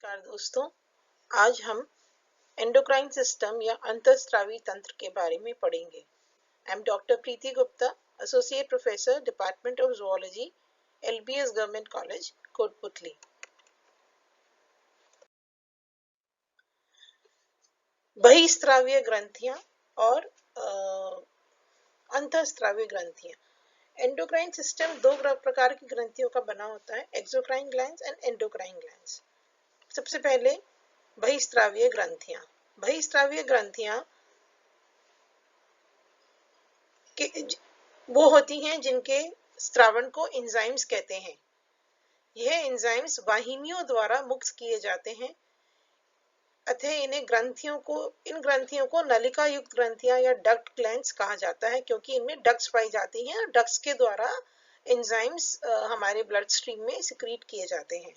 नमस्कार दोस्तों, आज हम एंडोक्राइन सिस्टम या अंतःस्रावी तंत्र के बारे में पढ़ेंगे। I am doctor Preeti Gupta, associate professor, department of zoology, LBS government college, Kotputli. बहिस्रावीय ग्रंथियां और अंतःस्रावी ग्रंथियां। एंडोक्राइन सिस्टम दो प्रकार की ग्रंथियों का बना होता है, exocrine glands and endocrine glands. सबसे पहले बहिस्रावीय ग्रंथियां। बहिस्रावीय ग्रंथियां वो होती हैं जिनके स्रावण को एंजाइम्स कहते हैं। यह एंजाइम्स वाहिनियों द्वारा मुक्त किए जाते हैं, अतः इन ग्रंथियों को नलिका युक्त ग्रंथियां या डक्ट ग्लैंड्स कहा जाता है, क्योंकि इनमें डक्ट्स पाई जाती हैं और डक्ट्स के द्वारा एंजाइम्स हमारे ब्लड स्ट्रीम में सिक्रीट किए जाते हैं।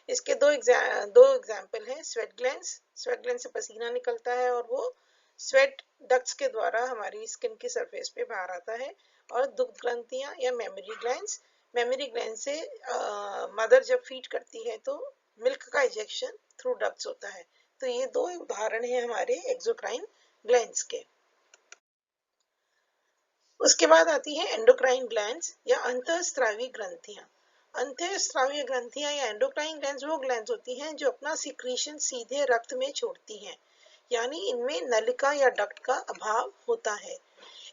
इसके दो एग्जाम्पल हैं, स्वेट ग्लैंड्स। स्वेट ग्लैंड से पसीना निकलता है और वो स्वेट डक्ट्स के द्वारा हमारी स्किन की सरफेस पे बाहर आता है। और दुग्ध ग्रंथियां या मेमोरी ग्लैंड्स। मेमोरी ग्लैंड से मदर जब फीड करती है तो मिल्क का इजेक्शन थ्रू डक्ट्स होता है। तो ये दो उदाहरण हैं हमारे एक्सोक्राइन ग्लैंड्स के। उसके बाद आती है एंडोक्राइन ग्लैंड्स या अंतःस्रावी ग्रंथियां। अंतःस्रावी ग्रंथियां या एंडोक्राइन ग्लैंड्स वो ग्लैंड्स होती हैं जो अपना सिक्रीशन सीधे रक्त में छोड़ती हैं, यानी इनमें नलिका या डक्ट का अभाव होता है,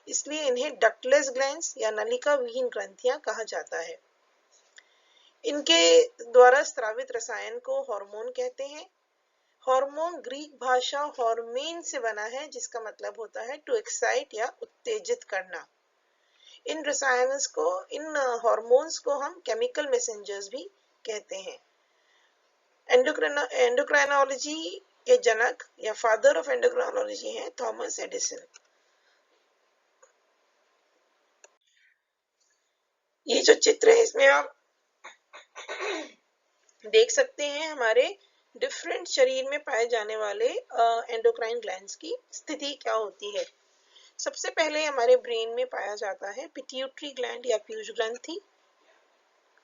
इसलिए इन्हें डक्टलेस ग्लैंड्स या नलिका विहीन ग्रंथियां कहा जाता है। इनके द्वारा स्रावित रसायन को हार्मोन कहते हैं। हार्मोन ग्रीक भाषा हॉर्मेन से बना है, जिसका मतलब होता है टू एक्साइट या उत्तेजित करना। इन हार्मोन्स को हम केमिकल मैसेंजर्स भी कहते हैं। एंडोक्राइनोलॉजी के जनक या फादर ऑफ एंडोक्राइनोलॉजी हैं थॉमस एडिसन। ये जो चित्र है इसमें आप देख सकते हैं हमारे डिफरेंट शरीर में पाए जाने वाले एंडोक्राइन ग्लैंड्स की स्थिति क्या होती है। सबसे पहले हमारे ब्रेन में पाया जाता है पिट्यूटरी ग्लैंड या पीयूष ग्रंथि।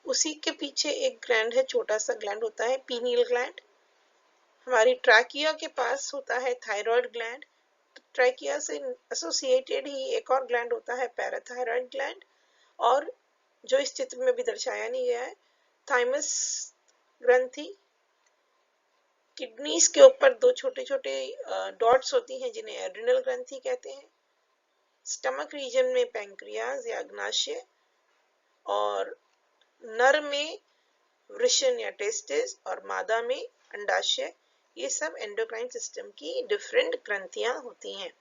उसी के पीछे एक ग्लैंड है, छोटा सा ग्लैंड होता है पीनियल ग्लैंड। हमारी ट्रैकिया के पास होता है थायराइड ग्लैंड। ट्रैकिया से एसोसिएटेड ही एक और ग्लैंड होता है पैराथायराइड ग्लैंड। और जो इस चित्र में भी दर्शाया नहीं गया है, थाइमस ग्रंथि। किडनीज के ऊपर दो छोटे छोटे डॉट्स होती हैं जिन्हें एड्रिनल ग्रंथि कहते हैं। स्टमक रीजन में पैंक्रियाज या अग्नाशय, और नर में वृषण या टेस्टिस, और मादा में अंडाशय। ये सब एंडोक्राइन सिस्टम की डिफरेंट ग्रंथियां होती हैं।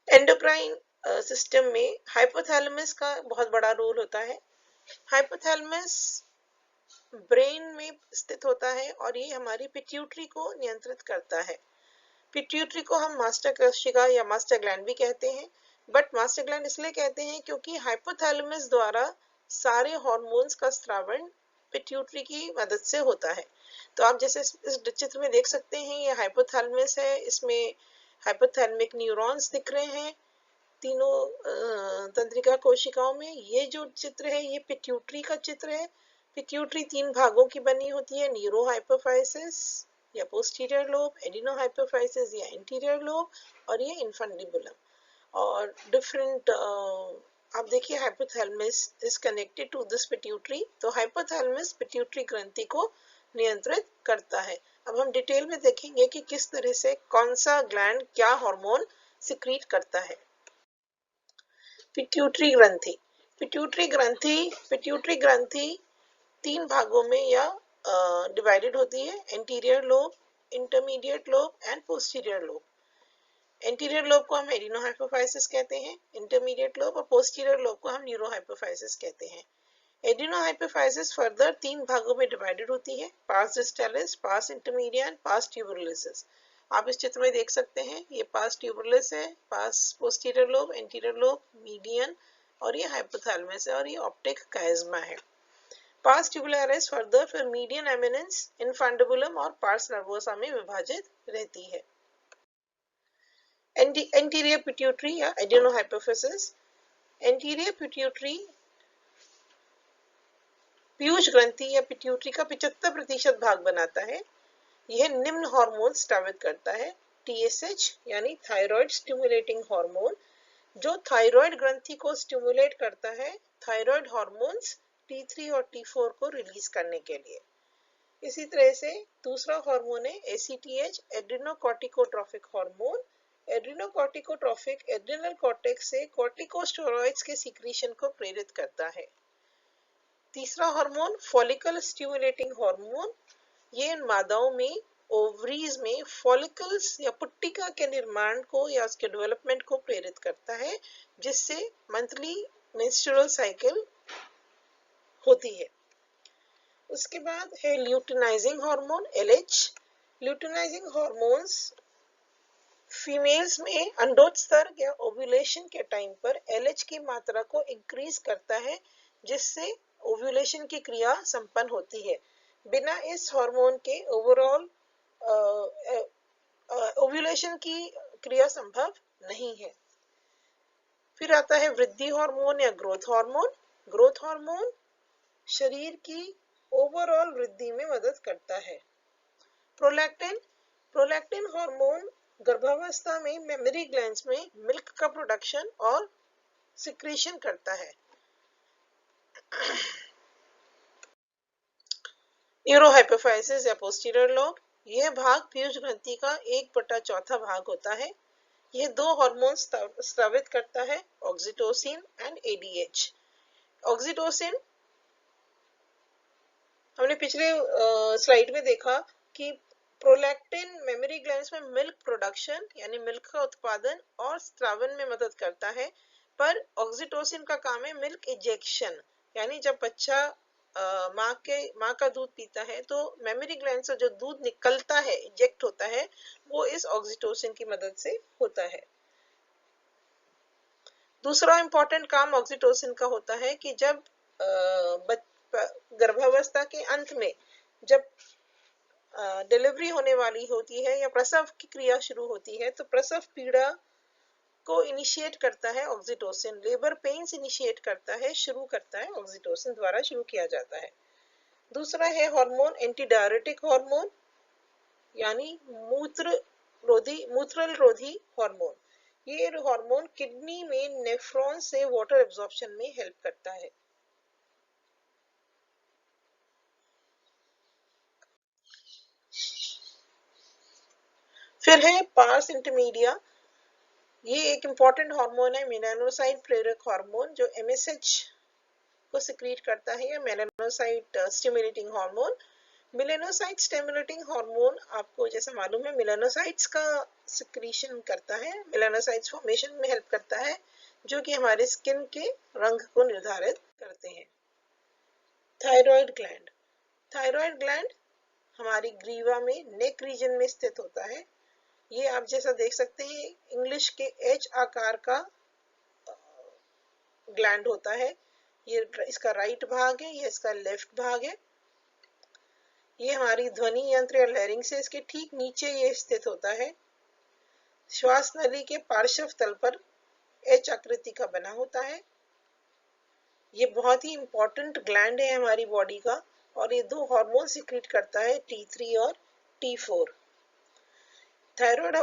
एंडोक्राइन सिस्टम में हाइपोथैलेमस का बहुत बड़ा रोल होता है। हाइपोथैलेमस ब्रेन में स्थित होता है और ये हमारी पिट्यूटरी को नियंत्रित करता है। पिट्यूटरी को हम मास्टर कोशिका या मास्टर ग्लैंड भी कहते हैं, बट मास्टर ग्लैंड इसलिए कहते हैं क्योंकि हाइपोथैलेमस द्वारा सारे हार्मोन्स का स्रावण पिट्यूटरी की मदद से होता है। तो आप जैसे इस चित्र में देख सकते हैं, ये हाइपोथैलेमस है, इसमें हाइपोथैलेमिक न्यूरॉन्स दिख रहे हैं तीनों तंत्रिका कोशिकाओं में। ये जो चित्र है ये पिट्यूटरी का चित्र है। पिट्यूटरी तीन भागों की बनी होती है, न्यूरो हाइपोफाइसिस या पोस्टीरियर लोब, एडिनो हाइपोफाइसिस या एंटीरियर लोब, और ये इन्फंडिबुलम। और डिफरेंट आप देखिए hypothalamus is connected to this pituitary. तो हाइपोथैलेमस पिट्यूटरी ग्रंथि को नियंत्रित करता है। अब हम डिटेल में देखेंगे कि किस तरह से कौन सा ग्लैंड क्या हार्मोन सिक्रीट करता है। पिट्यूटरी ग्रंथि। पिट्यूटरी ग्रंथि तीन भागों में या डिवाइडेड होती है, anterior lobe, intermediate lobe and posterior lobe. Anterior lobe को हम एडिनो हाइपोफाइसिस कहते हैं, इंटरमीडिएट लोब और पोस्टीरियर लोब को हम न्यूरो हाइपोफाइसिस कहते हैं। एडिनो हाइपोफाइसिस फर्दर तीन भागों में डिवाइडेड होती है, पास डिस्टालिस, पास इंटरमीडिया एंड पास ट्यूबरलिस। आप इस चित्र में देख सकते हैं, ये पास ट्यूबरलिस है, pars posterior lobe, anterior lobe, median, और ये हाइपोथैलेमस है, और ये ऑप्टिक काइज़्मा है। पास ट्यूबुलारिस फर्दर फिर मीडियन एमिनेंस, इन्फंडिबुलम और पार्स नर्वोसा में विभाजित रहती है। एंटीरियर पिट्यूटरी या एडिनो हाइपोफिसिस। एंटीरियर पीयूष ग्रंथि या पिट्यूटरी का 75% भाग बनाता है। यह निम्न हार्मोन स्रावित करता है। TSH यानी थायराइड स्टिमुलेटिंग हार्मोन, जो थायराइड ग्रंथि को स्टिमुलेट करता है थायराइड हार्मोन्स T3 और T4 को रिलीज करने के लिए। इसी तरह से दूसरा हार्मोन है ACTH, एड्रिनोकॉर्टिकोट्रोफिक हार्मोन। एड्रिनोकॉर्टिकोट्रोफिक एड्रिनल कॉर्टेक्स से कॉर्टिकोस्टेरॉइड्स के सीक्रेशन को प्रेरित करता है। तीसरा हार्मोन फॉलिकल स्टिमुलेटिंग हार्मोन, ये मादाओं में ओवरीज में फॉलिकल्स या पुट्टिका के निर्माण को या उसके डेवलपमेंट को प्रेरित करता है, जिससे मंथली मेंस्ट्रुअल साइकिल होती है। उसके बाद है luteinizing hormone LH। Luteinising hormones females में अंडोत्सर्ग या ओव्यूलेशन के टाइम पर LH की मात्रा को इंक्रीज करता है, जिससे ओव्यूलेशन की क्रिया संपन्न होती है। बिना इस हार्मोन के ओवरऑल ओव्यूलेशन की क्रिया संभव नहीं है। फिर आता है वृद्धि हार्मोन या ग्रोथ हार्मोन। ग्रोथ हार्मोन शरीर की ओवरऑल वृद्धि में मदद करता है। प्रोलैक्टिन, प्रोलैक्टिन हार्मोन गर्भावस्था में मेमरी ग्लैंड्स में मिल्क का प्रोडक्शन और सिक्रीशन करता है। न्यूरोहाइपोफाइसिस या पोस्टीरियर लोब, यह भाग पीयूष ग्रंथि का 1/4 भाग होता है। यह दो हार्मोन स्रावित करता है, ऑक्सीटोसिन एंड ADH। ऑक्सीटोसिन हमने पिछले स्लाइड में देखा कि प्रोलैक्टिन मेमरी ग्लैंड्स में मिल्क प्रोडक्शन यानी मिल्क का उत्पादन और स्रावन में मदद करता है, पर ऑक्सीटोसिन का काम है मिल्क इजेक्शन, यानी जब बच्चा माँ का दूध पीता है तो मेमरी ग्लैंड से जो दूध निकलता है, इजेक्ट होता है, वो इस ऑक्सीटोसिन की मदद से होता है। दूसरा इंपॉर्टेंट काम ऑक्सीटोसिन का होता है कि जब गर्भावस्था के अंत में जब डिलीवरी होने वाली होती है या प्रसव की क्रिया शुरू होती है, तो प्रसव पीड़ा को इनिशिएट करता है ऑक्सीटोसिन। लेबर पेन्स इनिशिएट करता है, शुरू करता है ऑक्सीटोसिन द्वारा शुरू किया जाता है। दूसरा है हार्मोन एंटीडायरेटिक हार्मोन, यानी मूत्रल रोधी हार्मोन। ये हार्मोन किडनी में नेफ्रॉन से वाटर एब्जॉर्प्शन में हेल्प करता है। फिर है पार्स इंटरमीडिया, ये एक इम्पॉर्टेंट हार्मोन है, मेलानोसाइट प्रेरक हार्मोन, जो MSH को सिक्रीट करता है, या melanocyte stimulating hormone. Melanocyte stimulating hormone आपको जैसा मालूम है मेलानोसाइट्स का सिक्रीशन करता है, मेलानोसाइट्स फॉर्मेशन में हेल्प करता है, जो कि हमारे स्किन के रंग को निर्धारित करते हैं। थायराइड ग्लैंड, थायराइड ग्लैंड हमारी ग्रीवा में नेक रीजन में स्थित होता है। ये आप जैसा देख सकते हैं इंग्लिश के H आकार का ग्लैंड होता है। ये इसका राइट भाग है, ये इसका लेफ्ट भाग है। ये हमारी ध्वनि यंत्र या लैरिंग से इसके ठीक नीचे ये स्थित होता है। श्वास नली के पार्श्व तल पर H आकृति का बना होता है। ये बहुत ही इंपॉर्टेंट ग्लैंड है हमारी बॉडी का, और ये दो हार्मोन सिक्रीट करता है, T3 और T4। थायराइड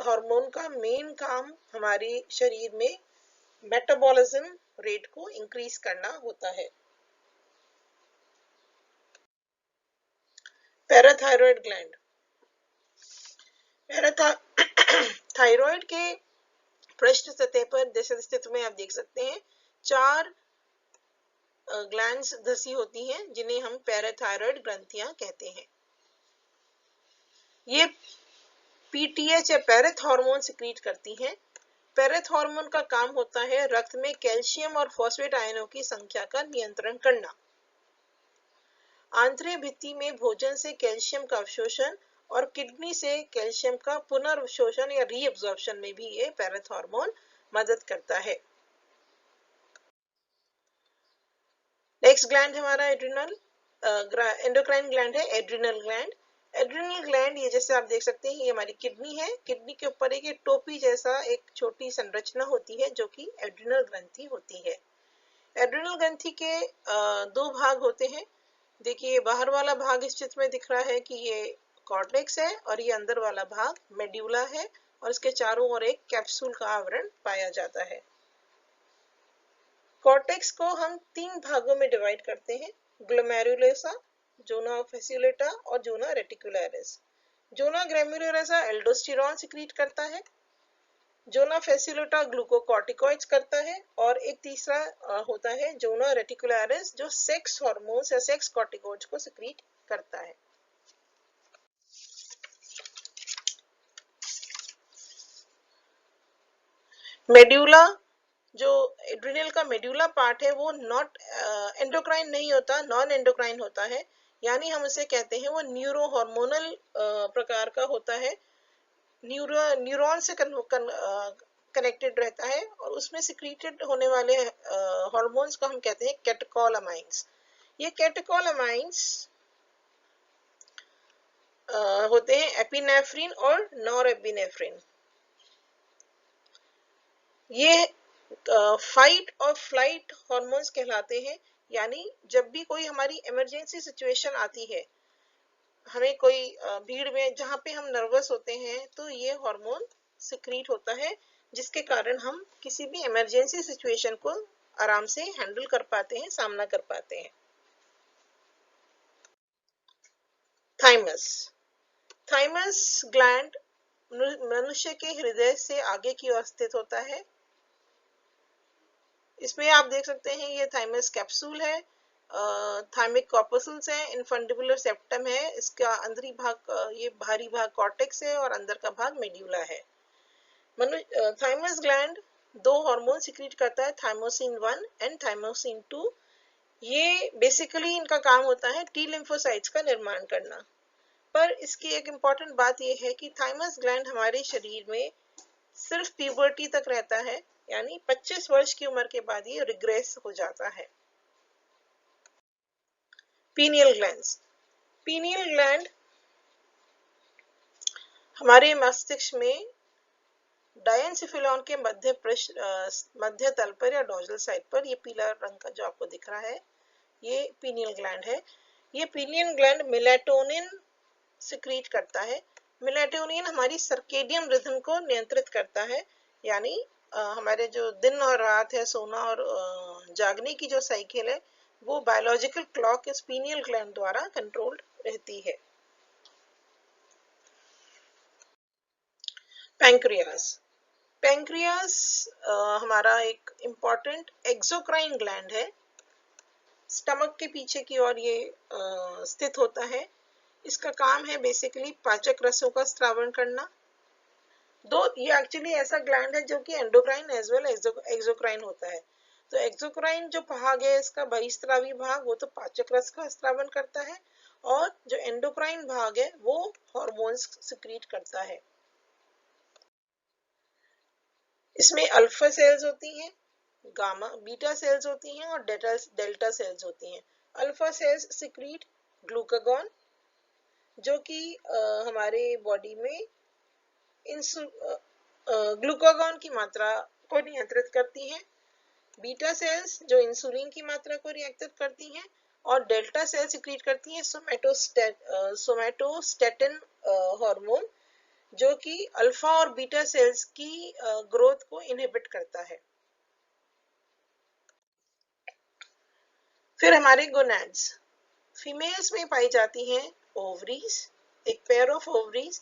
हार्मोन का मेन काम हमारे शरीर में मेटाबॉलिज्म रेट को इंक्रीज करना होता है। पैराथायरॉयड ग्लैंड, थायराइड के पृष्ठ सतह पर जैसे स्थिति में आप देख सकते हैं 4 ग्लैंड्स धसी होती हैं, जिन्हें हम पैराथायरॉयड ग्रंथियां कहते हैं। ये PTH या पैरेथ हार्मोन सिक्रीट करती हैं। पैरेथ हार्मोन का काम होता है रक्त में कैल्शियम और फॉस्फेट आयनों की संख्या का नियंत्रण करना। आंतरिक भित्ति में भोजन से कैल्शियम का अवशोषण और किडनी से कैल्शियम का पुनर्शोषण या रीअब्जॉर्प्शन में भी ये पैरेथ हार्मोन मदद करता है। नेक्स्ट ग्लैंड हमारा एड्रिनल एंडोक्राइन ग्लैंड है, एड्रिनल ग्लैंड। एड्रिनल ग्लैंड ये जैसे आप देख सकते हैं ये हमारी किडनी है। किडनी के ऊपर एक टोपी जैसा एक छोटी संरचना होती है, जो कि एड्रिनल ग्रंथि होती है। एड्रिनल ग्रंथि के दो भाग होते हैं। देखिए बाहर वाला भाग इस चित्र में दिख रहा है कि ये कॉर्टेक्स है और ये अंदर वाला भाग मेड्यूला है और इसके चारों ओर एक कैप्सूल का आवरण पाया जाता है। कॉर्टेक्स को हम तीन भागों में डिवाइड करते हैं, ग्लोमेरुलोसा, जोना फैसियोलेटा और zona reticularis. Zona glomerulosa aldosterone secrete करता है, जोना फैसियोलेटा ग्लूकोकॉर्टिकॉइड्स करता है और एक तीसरा होता है जोना रेटिकुलरिस जो सेक्स हार्मोन्स या सेक्स कॉर्टिकॉइड्स को सिक्रीट करता है। मेड्यूला, जो एड्रिनल का मेड्यूला पार्ट है वो नॉट एंडोक्राइन नहीं होता, नॉन एंडोक्राइन होता है, यानी हम उसे कहते हैं वो न्यूरो हार्मोनल प्रकार का होता है, न्यूरॉन से कनेक्टेड रहता है और उसमें सिक्रीटेड होने वाले हार्मोन्स को हम कहते हैं कैटेकोलामाइन्स। ये कैटेकोलामाइन्स होते हैं एपिनेफ्रिन और नॉरएपिनेफ्रिन। ये फाइट और फ्लाइट हार्मोन्स कहलाते हैं, यानी जब भी कोई हमारी इमरजेंसी सिचुएशन आती है, हमें कोई भीड़ में जहाँ पे हम नर्वस होते हैं, तो ये हार्मोन सिक्रीट होता है जिसके कारण हम किसी भी इमरजेंसी सिचुएशन को आराम से हैंडल कर पाते हैं, सामना कर पाते हैं। थाइमस, थाइमस ग्लैंड मनुष्य के हृदय से आगे की ओर स्थित होता है। इसमें आप देख सकते हैं ये थाइमस कैप्सूल है, थाइमिक कॉर्पसूल्स है, इनफंडिबुलर सेप्टम है, इसका अंदरी भाग ये बाहरी भाग कॉर्टेक्स है और अंदर का भाग मेड्यूला है। थाइमस ग्लैंड दो हार्मोन सिक्रीट करता है, थाइमोसिन 1 एंड थाइमोसिन 2। ये बेसिकली इनका काम होता है टी लिम्फोसाइट्स का निर्माण करना। पर इसकी एक इम्पॉर्टेंट बात यह है कि थाइमस ग्लैंड हमारे शरीर में सिर्फ प्यूबर्टी तक रहता है, यानी 25 वर्ष की उम्र के बाद ये रिग्रेस हो जाता है। पीनियल ग्लैंड्स, पीनियल ग्लैंड हमारे मस्तिष्क में डायेनसेफेलॉन के मध्य तल पर या डोर्सल साइड पर ये पीला रंग का जो आपको दिख रहा है ये पीनियल ग्लैंड है। ये पीनियल ग्लैंड मेलाटोनिन सिक्रीट करता है। मेलाटोनिन हमारी सर्केडियन रिदम को नियंत्रित करता है, यानी हमारे जो दिन और रात है, सोना और जागने की जो साइकिल है, वो बायोलॉजिकल क्लॉक इस पीनियल ग्लैंड द्वारा कंट्रोल्ड रहती है। पैंक्रियास, पैंक्रियास हमारा एक इम्पॉर्टेंट एक्सोक्राइन ग्लैंड है, स्टमक के पीछे की ओर ये स्थित होता है। इसका काम है बेसिकली पाचक रसों का स्त्रावण करना। दो ये एक्चुअली ऐसा ग्लैंड है जो कि एंडोक्राइन एज वेल एक्सोक्राइन होता है। तो एक्सोक्राइन जो भाग है इसका बहिस्त्रावी भाग वो तो पाचक रस का स्त्रावण करता है और जो एंडोक्राइन भाग है वो हार्मोन्स सिक्रीट करता है। इसमें अल्फा सेल्स होती हैं, गामा बीटा सेल्स होती हैं और डेल्टा सेल्स होती हैं। अल्फा सेल्स सिक्रीट ग्लूकागॉन जो कि हमारे बॉडी में ग्लूकागॉन की मात्रा को नियंत्रित करती हैं। बीटा सेल्स जो इंसुलिन की मात्रा को नियंत्रित करती हैं और डेल्टा सेल सिक्रीट करती हैं सोमैटोस्टेटिन हार्मोन जो कि अल्फा और बीटा सेल्स की ग्रोथ को इनहिबिट करता है। फिर हमारे गोनैड्स, फीमेल्स में पाई जाती हैं ओवरीज, एक पेयर ऑफ ओवरीज,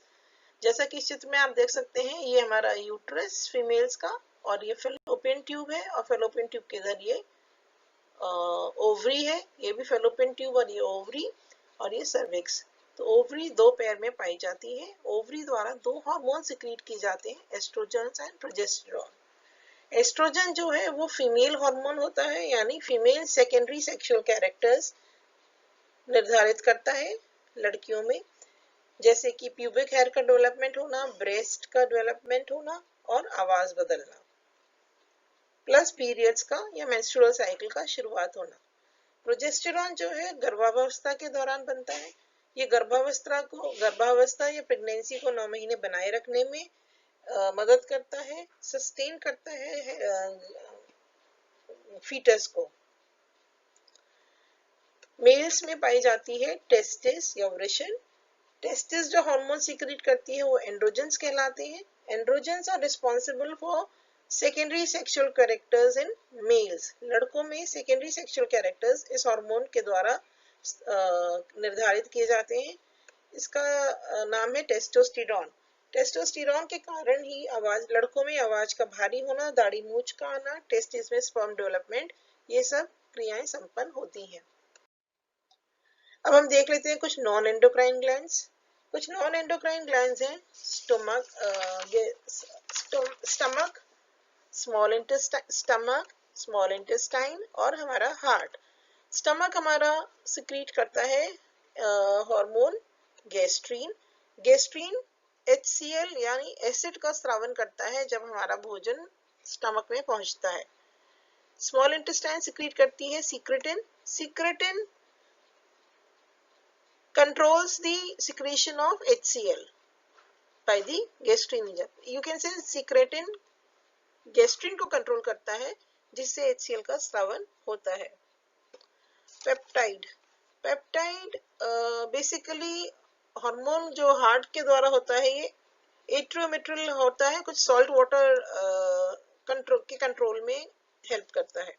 जैसा कि इस चित्र में आप देख सकते हैं ये हमारा यूट्रस फीमेल्स का और ये फेलोपियन ट्यूब है और फेलोपियन ट्यूब के इधर ये ओवरी है, ये भी फेलोपियन ट्यूब और ये ओवरी और ये सर्विक्स। तो ओवरी दो पेयर में पाई जाती है। ओवरी द्वारा दो हार्मोन सिक्रीट किए जाते हैं, एस्ट्रोजन एंड प्रोजेस्टेरॉन। एस्ट्रोजन जो है वो फीमेल हार्मोन होता है, यानी फीमेल सेकेंडरी सेक्सुअल कैरेक्टर्स निर्धारित करता है लड़कियों में, जैसे कि प्यूबिक हेयर का डेवलपमेंट होना, ब्रेस्ट का डेवलपमेंट होना और आवाज बदलना, प्लस पीरियड्स का या मेंस्ट्रुअल साइकिल का शुरुआत होना। प्रोजेस्टेरॉन जो है गर्भावस्था के दौरान बनता है। ये गर्भावस्था या प्रेगनेंसी को 9 महीने बनाए रखने में मदद करता है, सस्टेन करता है फीटस को। मेल्स में पाई जाती है टेस्टिस या वृषण। टेस्टिस जो हार्मोन सीक्रेट करती है वो एंड्रोजेंस कहलाते हैं। Androgens are responsible for secondary sexual characters in males. लड़कों में सेकेंडरी सेक्सुअल कैरेक्टर्स इस हार्मोन के द्वारा निर्धारित किए जाते हैं। इसका नाम है टेस्टोस्टेरॉन। टेस्टोस्टेरॉन के कारण ही आवाज, लड़कों में आवाज का भारी होना, दाढ़ी मूंछ का आना, टेस्टिस में स्पर्म डेवलपमेंट, ये सब क्रियाएं संपन्न होती हैं। अब हम देख लेते हैं कुछ नॉन एंडोक्राइन ग्लैंड्स। कुछ नॉन एंडोक्राइन ग्लैंड्स हैं स्टमक, स्मॉल इंटेस्टाइन और हमारा हार्ट। स्टमक हमारा सिक्रीट करता है हार्मोन गैस्ट्रीन। गैस्ट्रीन HCl यानी एसिड का स्रावन करता है जब हमारा भोजन स्टमक में पहुंचता है। स्मॉल इंटेस्टाइन सिक्रीट करती है secretin. Secretin controls the secretion of HCl by the gastrin. You can say secretin gastrin को कंट्रोल करता है जिससे HCl का स्रावन होता है। पेप्टाइड, पेप्टाइड बेसिकली हार्मोन जो हार्ट के द्वारा होता है, ये एट्रियोमेट्रियल होता है, कुछ सॉल्ट वाटर कंट्रोल में हेल्प करता है।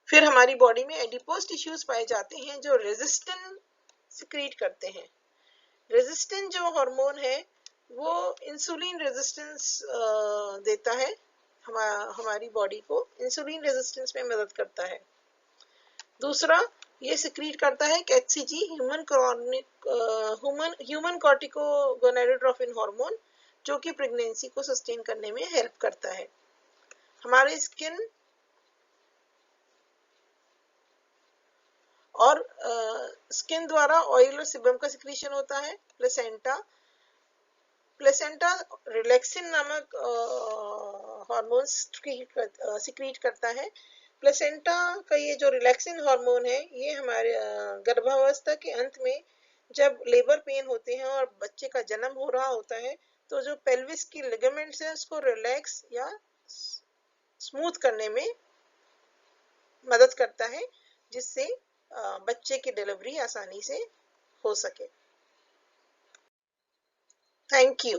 फिर हमारी बॉडी में एडिपोज टिश्यूज पाए जाते हैं जो रेजिस्टेंट सिक्रीट करते हैं। रेजिस्टेंट जो हार्मोन है वो इंसुलिन रेजिस्टेंस देता है, हमारी बॉडी को इंसुलिन रेजिस्टेंस में मदद करता है। दूसरा, ये सिक्रीट करता है HCG, ह्यूमन कॉर्टिकोगोनेडोट्रोफिन हार्मोन, जो कि प्रेगनेंसी को सस्टेन करने में हेल्प करता है। हमारे स्किन और स्किन द्वारा ऑयल और सीबम का सिक्रीशन होता है। प्लेसेंटा रिलैक्सिन नामक हार्मोन सिक्रीट करता है। प्लेसेंटा का ये जो रिलैक्सिन हार्मोन है, ये हमारे गर्भावस्था के अंत में जब लेबर पेन होते हैं और बच्चे का जन्म हो रहा होता है, तो जो पेल्विस की लिगामेंट्स हैं उसको रिलैक्स या स्मूथ करने में मदद करता है, जिससे बच्चे की डिलीवरी आसानी से हो सके। Thank you.